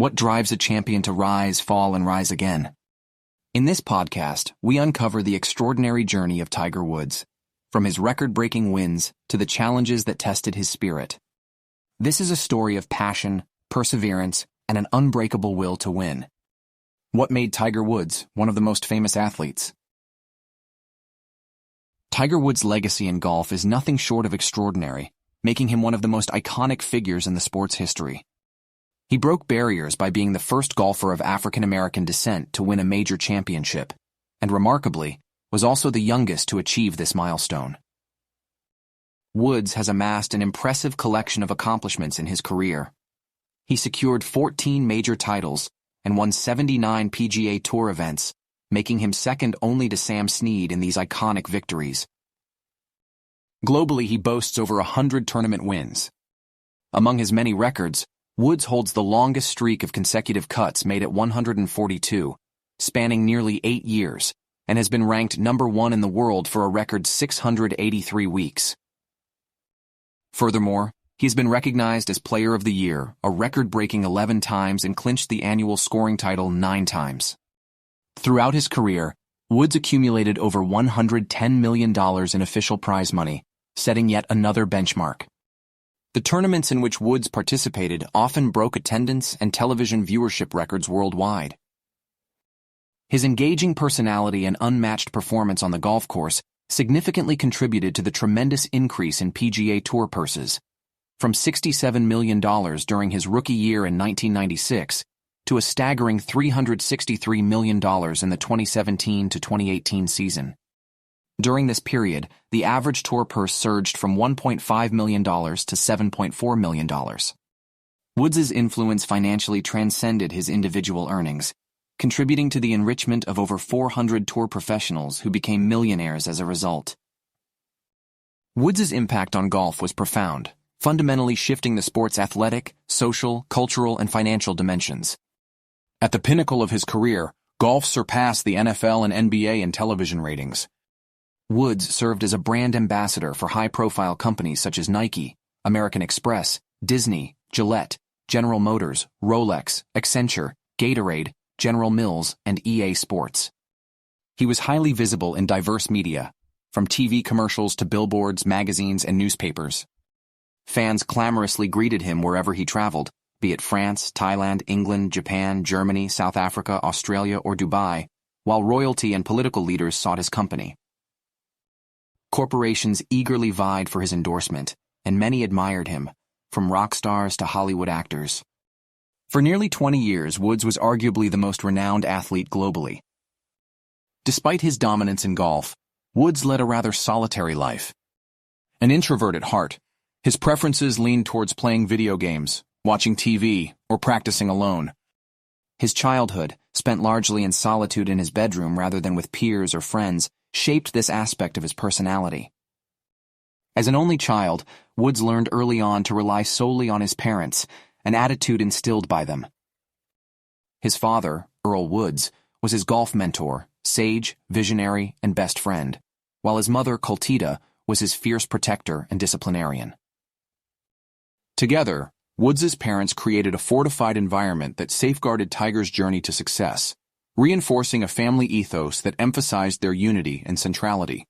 What drives a champion to rise, fall, and rise again? In this podcast, we uncover the extraordinary journey of Tiger Woods, from his record-breaking wins to the challenges that tested his spirit. This is a story of passion, perseverance, and an unbreakable will to win. What made Tiger Woods one of the most famous athletes? Tiger Woods' legacy in golf is nothing short of extraordinary, making him one of the most iconic figures in the sport's history. He broke barriers by being the first golfer of African-American descent to win a major championship, and remarkably, was also the youngest to achieve this milestone. Woods has amassed an impressive collection of accomplishments in his career. He secured 14 major titles and won 79 PGA Tour events, making him second only to Sam Snead in these iconic victories. Globally, he boasts over 100 tournament wins. Among his many records, Woods holds the longest streak of consecutive cuts made at 142, spanning nearly 8 years, and has been ranked number 1 in the world for a record 683 weeks. Furthermore, he has been recognized as Player of the Year, a record-breaking 11 times, and clinched the annual scoring title 9 times. Throughout his career, Woods accumulated over $110 million in official prize money, setting yet another benchmark. The tournaments in which Woods participated often broke attendance and television viewership records worldwide. His engaging personality and unmatched performance on the golf course significantly contributed to the tremendous increase in PGA Tour purses, from $67 million during his rookie year in 1996 to a staggering $363 million in the 2017 to 2018 season. During this period, the average tour purse surged from $1.5 million to $7.4 million. Woods' influence financially transcended his individual earnings, contributing to the enrichment of over 400 tour professionals who became millionaires as a result. Woods' impact on golf was profound, fundamentally shifting the sport's athletic, social, cultural, and financial dimensions. At the pinnacle of his career, golf surpassed the NFL and NBA in television ratings. Woods served as a brand ambassador for high-profile companies such as Nike, American Express, Disney, Gillette, General Motors, Rolex, Accenture, Gatorade, General Mills, and EA Sports. He was highly visible in diverse media, from TV commercials to billboards, magazines, and newspapers. Fans clamorously greeted him wherever he traveled, be it France, Thailand, England, Japan, Germany, South Africa, Australia, or Dubai, while royalty and political leaders sought his company. Corporations eagerly vied for his endorsement, and many admired him, from rock stars to Hollywood actors. For nearly 20 years, Woods was arguably the most renowned athlete globally. Despite his dominance in golf, Woods led a rather solitary life. An introvert at heart, his preferences leaned towards playing video games, watching TV, or practicing alone. His childhood, spent largely in solitude in his bedroom rather than with peers or friends, shaped this aspect of his personality. As an only child, Woods learned early on to rely solely on his parents, an attitude instilled by them. His father, Earl Woods, was his golf mentor, sage, visionary, and best friend, while his mother, Coltita, was his fierce protector and disciplinarian. Together, Woods' parents created a fortified environment that safeguarded Tiger's journey to success, reinforcing a family ethos that emphasized their unity and centrality.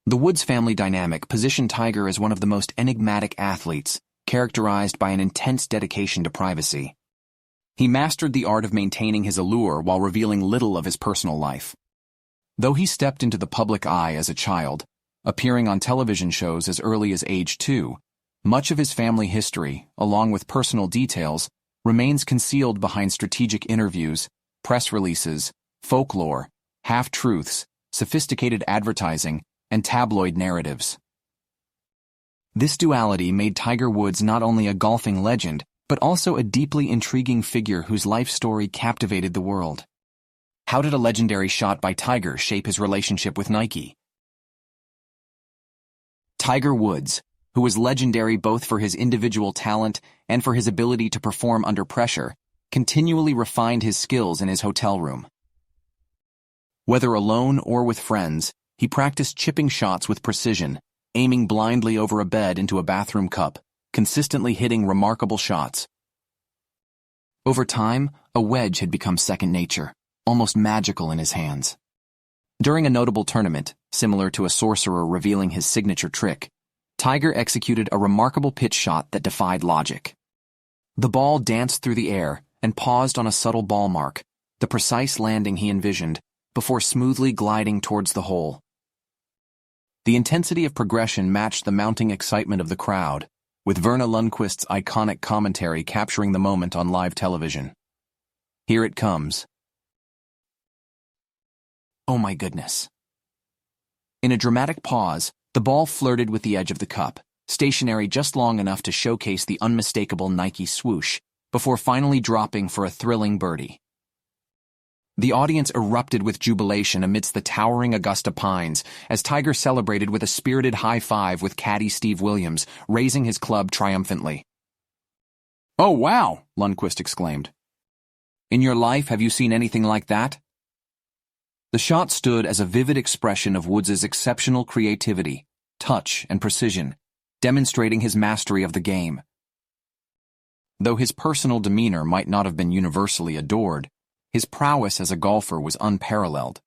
The Woods family dynamic positioned Tiger as one of the most enigmatic athletes, characterized by an intense dedication to privacy. He mastered the art of maintaining his allure while revealing little of his personal life. Though he stepped into the public eye as a child, appearing on television shows as early as age 2, much of his family history, along with personal details, remains concealed behind strategic interviews, press releases, folklore, half-truths, sophisticated advertising, and tabloid narratives. This duality made Tiger Woods not only a golfing legend, but also a deeply intriguing figure whose life story captivated the world. How did a legendary shot by Tiger shape his relationship with Nike? Tiger Woods, who was legendary both for his individual talent and for his ability to perform under pressure, continually refined his skills in his hotel room. Whether alone or with friends, he practiced chipping shots with precision, aiming blindly over a bed into a bathroom cup, consistently hitting remarkable shots. Over time, a wedge had become second nature, almost magical in his hands. During a notable tournament, similar to a sorcerer revealing his signature trick, Tiger executed a remarkable pitch shot that defied logic. The ball danced through the air and paused on a subtle ball mark, the precise landing he envisioned, before smoothly gliding towards the hole. The intensity of progression matched the mounting excitement of the crowd, with Verna Lundquist's iconic commentary capturing the moment on live television. Here it comes. Oh my goodness. In a dramatic pause, the ball flirted with the edge of the cup, stationary just long enough to showcase the unmistakable Nike swoosh, before finally dropping for a thrilling birdie. The audience erupted with jubilation amidst the towering Augusta pines as Tiger celebrated with a spirited high-five with caddy Steve Williams, raising his club triumphantly. "Oh, wow!" Lundquist exclaimed. "In your life, have you seen anything like that?" The shot stood as a vivid expression of Woods' exceptional creativity, touch, and precision, demonstrating his mastery of the game. Though his personal demeanor might not have been universally adored, his prowess as a golfer was unparalleled,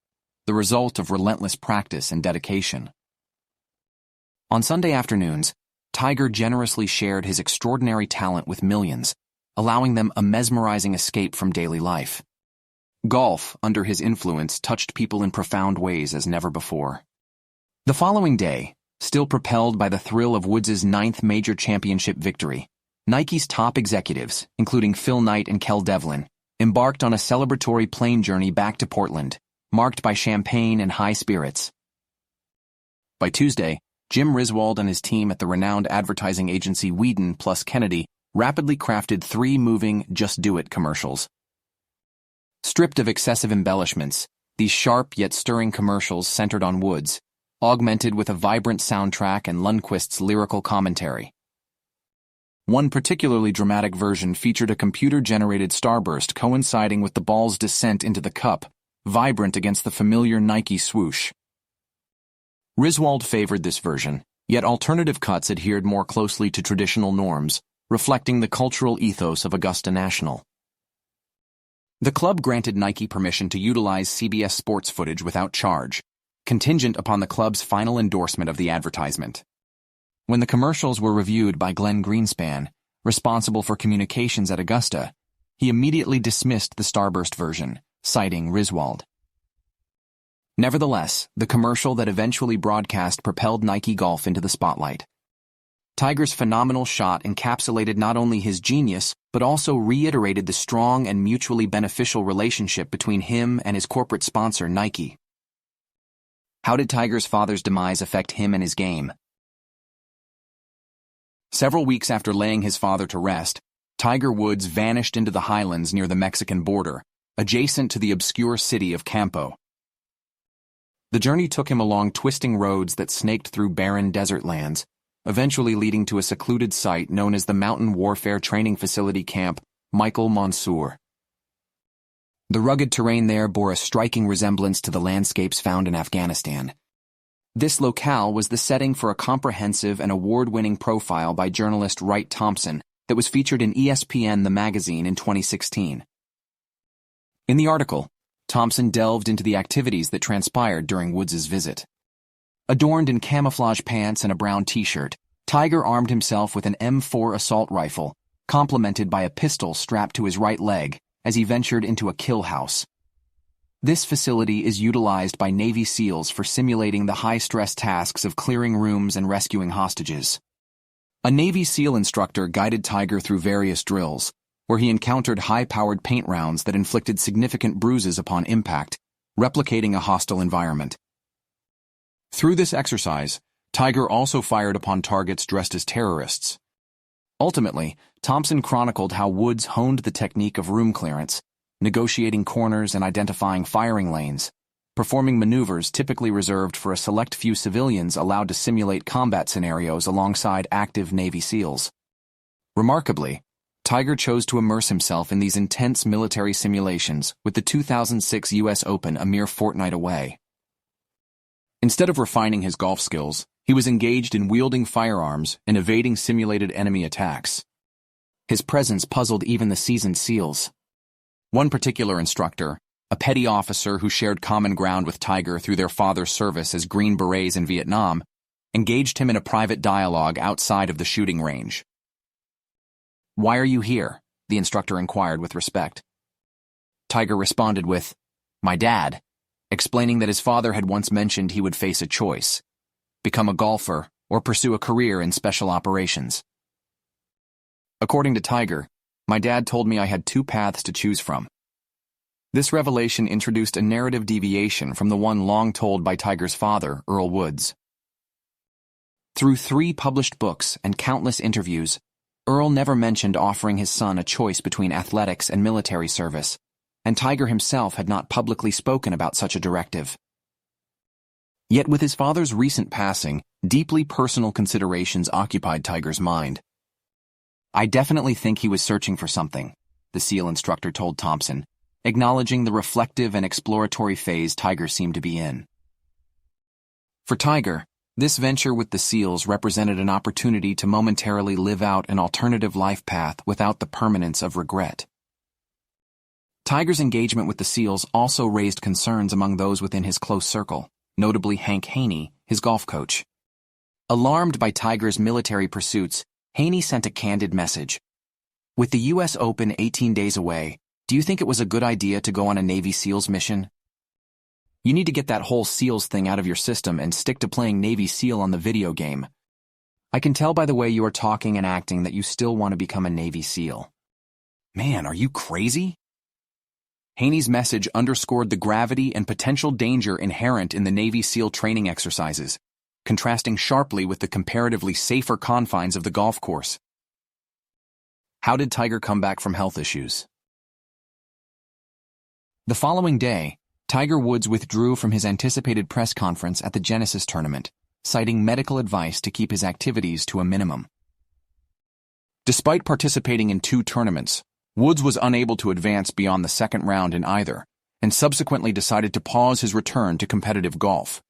the result of relentless practice and dedication. On Sunday afternoons, Tiger generously shared his extraordinary talent with millions, allowing them a mesmerizing escape from daily life. Golf, under his influence, touched people in profound ways as never before. The following day, still propelled by the thrill of Woods' 9th major championship victory, Nike's top executives, including Phil Knight and Kel Devlin, embarked on a celebratory plane journey back to Portland, marked by champagne and high spirits. By Tuesday, Jim Riswold and his team at the renowned advertising agency Whedon plus Kennedy rapidly crafted 3 moving Just Do It commercials. Stripped of excessive embellishments, these sharp yet stirring commercials centered on Woods, augmented with a vibrant soundtrack and Lundquist's lyrical commentary. One particularly dramatic version featured a computer-generated starburst coinciding with the ball's descent into the cup, vibrant against the familiar Nike swoosh. Riswold favored this version, yet alternative cuts adhered more closely to traditional norms, reflecting the cultural ethos of Augusta National. The club granted Nike permission to utilize CBS Sports footage without charge, contingent upon the club's final endorsement of the advertisement. When the commercials were reviewed by Glenn Greenspan, responsible for communications at Augusta, he immediately dismissed the starburst version, citing Riswold. Nevertheless, the commercial that eventually broadcast propelled Nike Golf into the spotlight. Tiger's phenomenal shot encapsulated not only his genius, but also reiterated the strong and mutually beneficial relationship between him and his corporate sponsor, Nike. How did Tiger's father's demise affect him and his game? Several weeks after laying his father to rest, Tiger Woods vanished into the highlands near the Mexican border, adjacent to the obscure city of Campo. The journey took him along twisting roads that snaked through barren desert lands, eventually leading to a secluded site known as the Mountain Warfare Training Facility Camp Michael Monsoor. The rugged terrain there bore a striking resemblance to the landscapes found in Afghanistan. This locale was the setting for a comprehensive and award-winning profile by journalist Wright Thompson that was featured in ESPN The Magazine in 2016. In the article, Thompson delved into the activities that transpired during Woods' visit. Adorned in camouflage pants and a brown t-shirt, Tiger armed himself with an M4 assault rifle, complemented by a pistol strapped to his right leg, as he ventured into a kill house. This facility is utilized by Navy SEALs for simulating the high-stress tasks of clearing rooms and rescuing hostages. A Navy SEAL instructor guided Tiger through various drills, where he encountered high-powered paint rounds that inflicted significant bruises upon impact, replicating a hostile environment. Through this exercise, Tiger also fired upon targets dressed as terrorists. Ultimately, Thompson chronicled how Woods honed the technique of room clearance, negotiating corners and identifying firing lanes, performing maneuvers typically reserved for a select few civilians allowed to simulate combat scenarios alongside active Navy SEALs. Remarkably, Tiger chose to immerse himself in these intense military simulations with the 2006 U.S. Open a mere fortnight away. Instead of refining his golf skills, he was engaged in wielding firearms and evading simulated enemy attacks. His presence puzzled even the seasoned SEALs. One particular instructor, a petty officer who shared common ground with Tiger through their father's service as Green Berets in Vietnam, engaged him in a private dialogue outside of the shooting range. "Why are you here?" the instructor inquired with respect. Tiger responded with, "My dad," explaining that his father had once mentioned he would face a choice: become a golfer or pursue a career in special operations. According to Tiger, "My dad told me I had two paths to choose from." This revelation introduced a narrative deviation from the one long told by Tiger's father, Earl Woods. Through 3 published books and countless interviews, Earl never mentioned offering his son a choice between athletics and military service, and Tiger himself had not publicly spoken about such a directive. Yet with his father's recent passing, deeply personal considerations occupied Tiger's mind. "I definitely think he was searching for something," the SEAL instructor told Thompson, acknowledging the reflective and exploratory phase Tiger seemed to be in. For Tiger, this venture with the SEALs represented an opportunity to momentarily live out an alternative life path without the permanence of regret. Tiger's engagement with the SEALs also raised concerns among those within his close circle, notably Hank Haney, his golf coach. Alarmed by Tiger's military pursuits, Haney sent a candid message. "With the U.S. Open 18 days away, do you think it was a good idea to go on a Navy SEALs mission? You need to get that whole SEALs thing out of your system and stick to playing Navy SEAL on the video game. I can tell by the way you are talking and acting that you still want to become a Navy SEAL." Man, are you crazy? Haney's message underscored the gravity and potential danger inherent in the Navy SEAL training exercises, contrasting sharply with the comparatively safer confines of the golf course. How did Tiger come back from health issues? The following day, Tiger Woods withdrew from his anticipated press conference at the Genesis tournament, citing medical advice to keep his activities to a minimum. Despite participating in 2 tournaments, Woods was unable to advance beyond the second round in either, and subsequently decided to pause his return to competitive golf.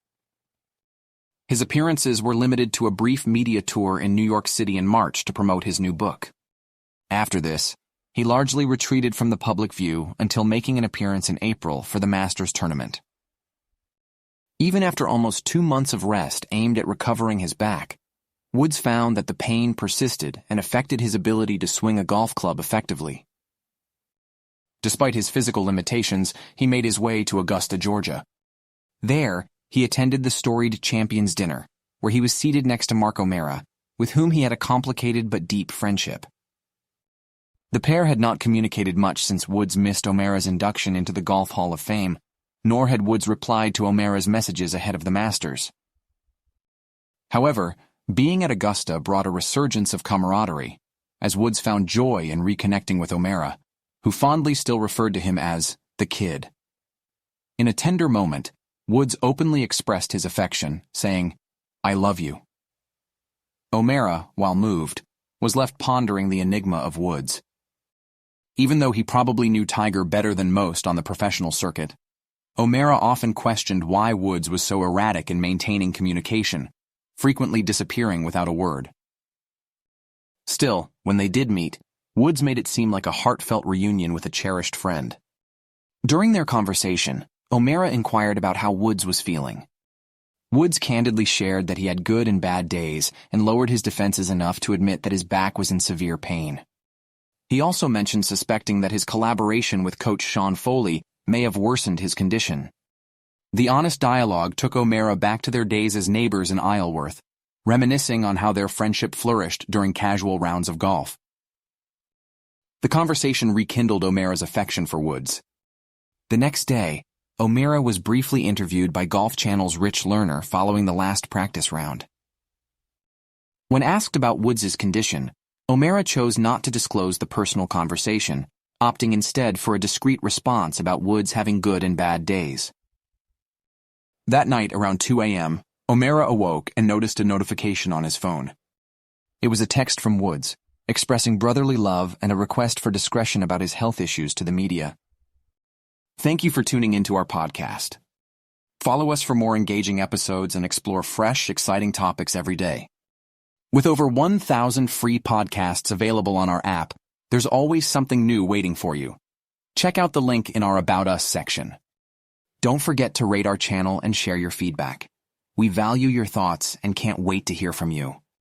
His appearances were limited to a brief media tour in New York City in March to promote his new book. After this, he largely retreated from the public view until making an appearance in April for the Masters tournament. Even after almost 2 months of rest aimed at recovering his back, Woods found that the pain persisted and affected his ability to swing a golf club effectively. Despite his physical limitations, he made his way to Augusta, Georgia. There, he attended the storied Champions Dinner, where he was seated next to Mark O'Meara, with whom he had a complicated but deep friendship. The pair had not communicated much since Woods missed O'Meara's induction into the Golf Hall of Fame, nor had Woods replied to O'Meara's messages ahead of the Masters. However, being at Augusta brought a resurgence of camaraderie, as Woods found joy in reconnecting with O'Meara, who fondly still referred to him as the Kid. In a tender moment, Woods openly expressed his affection, saying, "I love you." O'Meara, while moved, was left pondering the enigma of Woods. Even though he probably knew Tiger better than most on the professional circuit, O'Meara often questioned why Woods was so erratic in maintaining communication, frequently disappearing without a word. Still, when they did meet, Woods made it seem like a heartfelt reunion with a cherished friend. During their conversation, O'Meara inquired about how Woods was feeling. Woods candidly shared that he had good and bad days and lowered his defenses enough to admit that his back was in severe pain. He also mentioned suspecting that his collaboration with coach Sean Foley may have worsened his condition. The honest dialogue took O'Meara back to their days as neighbors in Isleworth, reminiscing on how their friendship flourished during casual rounds of golf. The conversation rekindled O'Meara's affection for Woods. The next day, O'Meara was briefly interviewed by Golf Channel's Rich Lerner following the last practice round. When asked about Woods' condition, O'Meara chose not to disclose the personal conversation, opting instead for a discreet response about Woods having good and bad days. That night around 2 a.m., O'Meara awoke and noticed a notification on his phone. It was a text from Woods, expressing brotherly love and a request for discretion about his health issues to the media. Thank you for tuning into our podcast. Follow us for more engaging episodes and explore fresh, exciting topics every day. With over 1,000 free podcasts available on our app, There's always something new waiting for you. Check out the link in our About Us section. Don't forget to rate our channel and share your feedback. We value your thoughts and can't wait to hear from you.